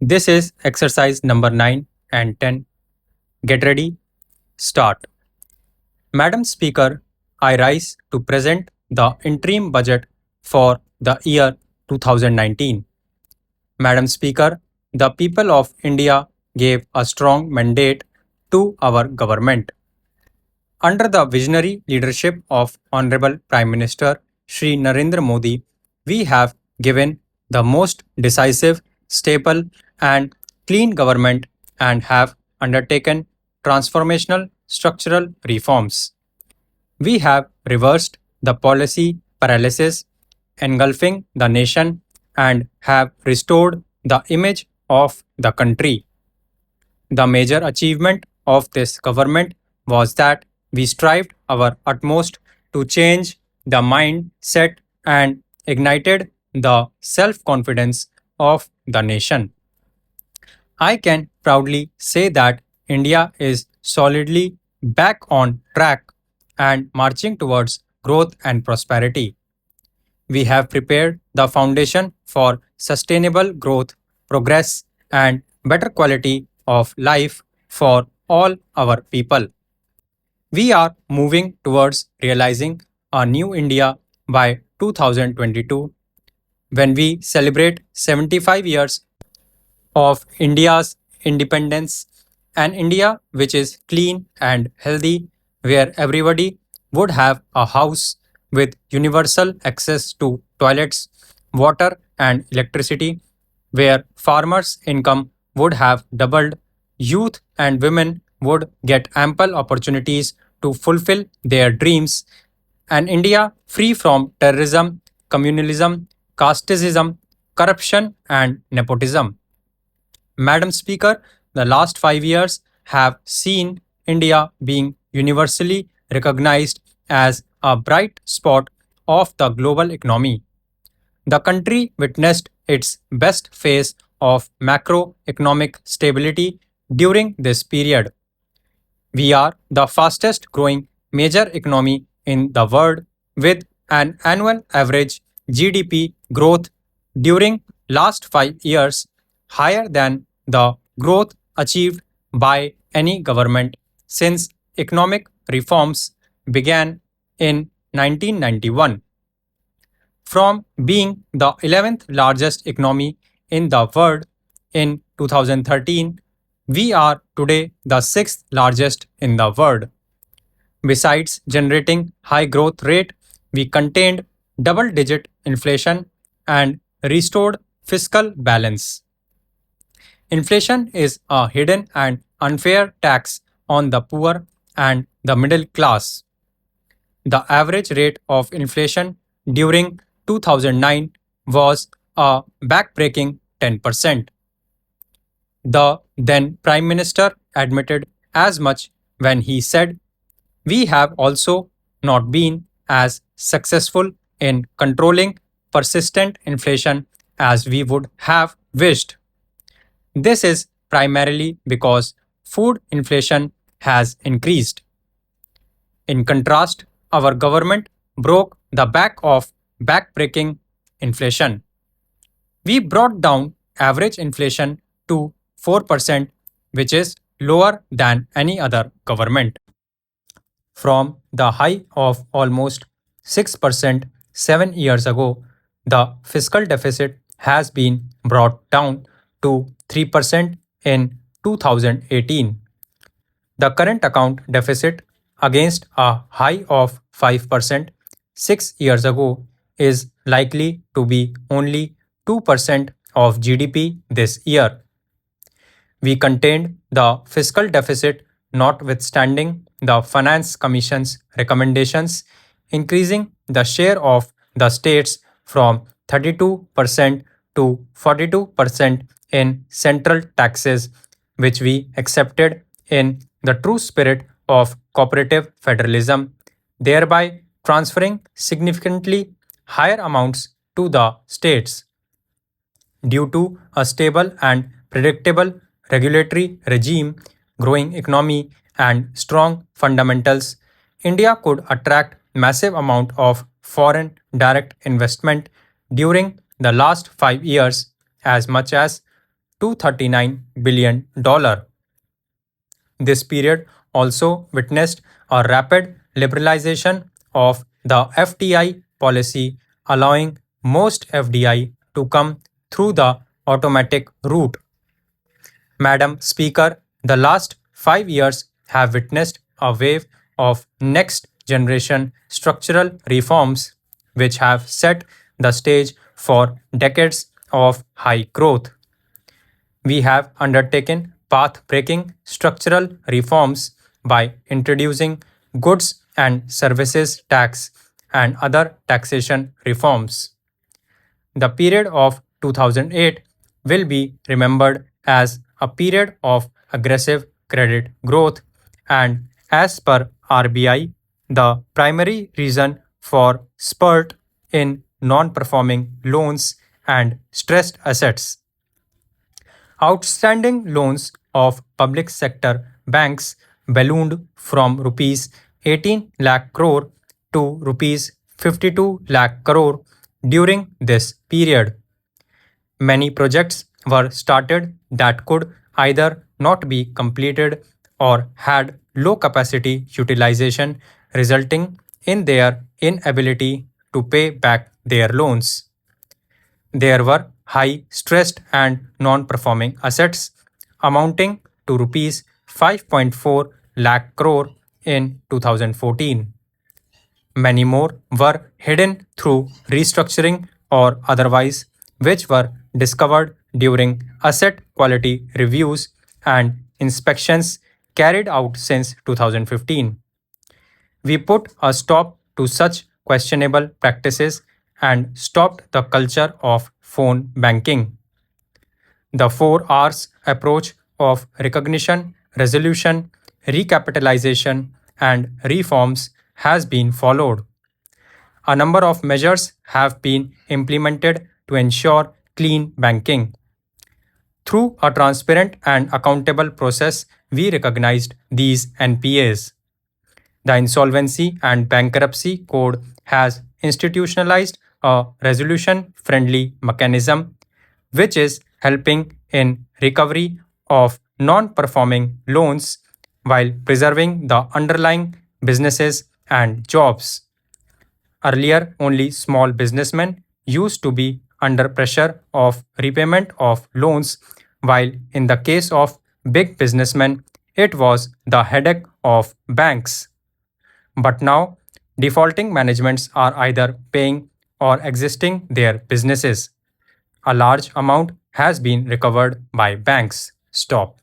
This is exercise number 9 and 10. Get ready, start. Madam Speaker, I rise to present the interim budget for the year 2019. Madam Speaker, the people of India gave a strong mandate to our government. Under the visionary leadership of Honorable Prime Minister Shri Narendra Modi, we have given the most decisive, stable, and clean government and have undertaken transformational structural reforms. We have reversed the policy paralysis engulfing the nation and have restored the image of the country. The major achievement of this government was that we strived our utmost to change the mindset and ignited the self confidence of the nation. I can proudly say that India is solidly back on track and marching towards growth and prosperity. We have prepared the foundation for sustainable growth, progress, and better quality of life for all our people. We are moving towards realizing a new India by 2022 when we celebrate 75 years of India's independence, an India which is clean and healthy, where everybody would have a house with universal access to toilets, water, and electricity, where farmers' income would have doubled, youth and women would get ample opportunities to fulfill their dreams, an India free from terrorism, communalism, casteism, corruption, and nepotism. Madam Speaker, the last 5 years have seen India being universally recognized as a bright spot of the global economy. The country witnessed its best phase of macroeconomic stability during this period. We are the fastest growing major economy in the world with an annual average GDP growth during last 5 years higher than the growth achieved by any government since economic reforms began in 1991. From being the 11th largest economy in the world in 2013, we are today the 6th largest in the world. Besides generating high growth rate, we contained double-digit inflation and restored fiscal balance. Inflation is a hidden and unfair tax on the poor and the middle class. The average rate of inflation during 2009 was a backbreaking 10%. The then Prime Minister admitted as much when he said, we have also not been as successful in controlling persistent inflation as we would have wished. This is primarily because food inflation has increased. In contrast, our government broke the back of backbreaking inflation. We brought down average inflation to 4%, which is lower than any other government. From the high of almost 6% 7 years ago, the fiscal deficit has been brought down to 3% in 2018. The current account deficit, against a high of 5% 6 years ago, is likely to be only 2% of GDP this year. We contained the fiscal deficit notwithstanding the Finance Commission's recommendations, increasing the share of the states from 32% to 42% in central taxes, which we accepted in the true spirit of cooperative federalism, thereby transferring significantly higher amounts to the states. Due to a stable and predictable regulatory regime, growing economy, and strong fundamentals, India could attract massive amount of foreign direct investment during the last 5 years, as much as $239 billion. This period also witnessed a rapid liberalization of the FDI policy, allowing most FDI to come through the automatic route. Madam Speaker, the last 5 years have witnessed a wave of next generation structural reforms which have set the stage for decades of high growth. We have undertaken path breaking structural reforms by introducing goods and services tax and other taxation reforms. The period of 2008 will be remembered as a period of aggressive credit growth, and as per RBI, the primary reason for spurt in non-performing loans and stressed assets. Outstanding loans of public sector banks ballooned from rupees 18 lakh crore to rupees 52 lakh crore during this period. Many projects were started that could either not be completed or had low capacity utilization, resulting in their inability to pay back their loans. There were high stressed and non-performing assets amounting to rupees 5.4 lakh crore in 2014. Many more were hidden through restructuring or otherwise, which were discovered during asset quality reviews and inspections carried out since 2015. We put a stop to such questionable practices and stopped the culture of phone banking. The 4 Rs approach of recognition, resolution, recapitalization, and reforms has been followed. A number of measures have been implemented to ensure clean banking. Through a transparent and accountable process, we recognized these NPAs. The Insolvency and Bankruptcy Code has institutionalized a resolution friendly mechanism which is helping in recovery of non performing loans while preserving the underlying businesses and jobs. Earlier, only small businessmen used to be under pressure of repayment of loans, while in the case of big businessmen, it was the headache of banks. But now, defaulting managements are either paying or exiting their businesses. A large amount has been recovered by banks. Stop.